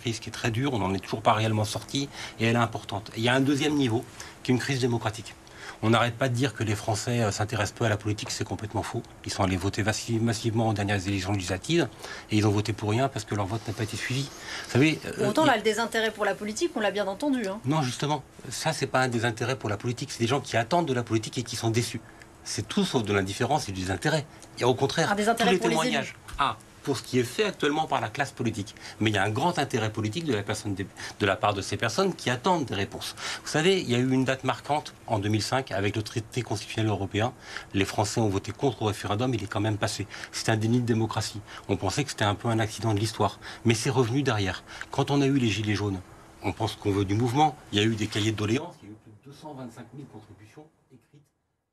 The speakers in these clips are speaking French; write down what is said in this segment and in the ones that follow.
crise qui est très dure, on n'en est toujours pas réellement sorti, et elle est importante. Et il y a un deuxième niveau, qui est une crise démocratique. On n'arrête pas de dire que les Français s'intéressent peu à la politique, c'est complètement faux. Ils sont allés voter massivement aux dernières élections législatives et ils ont voté pour rien parce que leur vote n'a pas été suivi. Vous savez, autant là, le désintérêt pour la politique, on l'a bien entendu. Hein. Non, justement, ça c'est pas un désintérêt pour la politique, c'est des gens qui attendent de la politique et qui sont déçus. C'est tout sauf de l'indifférence et du désintérêt. Il y a au contraire tous les témoignages. Pour ce qui est fait actuellement par la classe politique. Mais il y a un grand intérêt politique de la part de ces personnes qui attendent des réponses. Vous savez, il y a eu une date marquante en 2005 avec le traité constitutionnel européen. Les Français ont voté contre le référendum, il est quand même passé. C'était un déni de démocratie. On pensait que c'était un peu un accident de l'histoire. Mais c'est revenu derrière. Quand on a eu les Gilets jaunes, on pense qu'on veut du mouvement. Il y a eu des cahiers de doléances, il y a eu plus de 225 000 contributions écrites,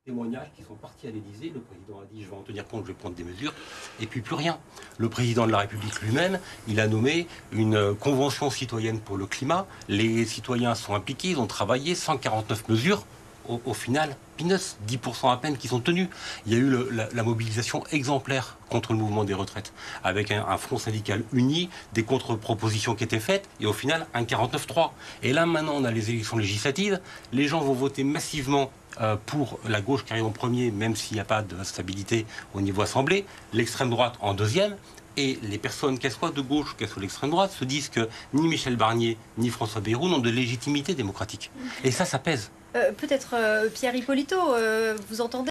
témoignages qui sont partis à l'Élysée. Le président a dit je vais en tenir compte, je vais prendre des mesures, et puis plus rien. Le président de la République lui-même, il a nommé une convention citoyenne pour le climat. Les citoyens sont impliqués, ils ont travaillé, 149 mesures. Au final, peanuts, 10% à peine qui sont tenus. Il y a eu la mobilisation exemplaire contre le mouvement des retraites, avec un front syndical uni, des contre-propositions qui étaient faites, et au final, un 49-3. Et là, maintenant, on a les élections législatives, les gens vont voter massivement pour la gauche qui arrive en premier, même s'il n'y a pas de stabilité au niveau assemblée, l'extrême droite en deuxième, et les personnes, qu'elles soient de gauche, qu'elles soient d'extrême droite, se disent que ni Michel Barnier, ni François Bayrou n'ont de légitimité démocratique. Et ça pèse. Peut-être Pierre Hippolito, vous entendez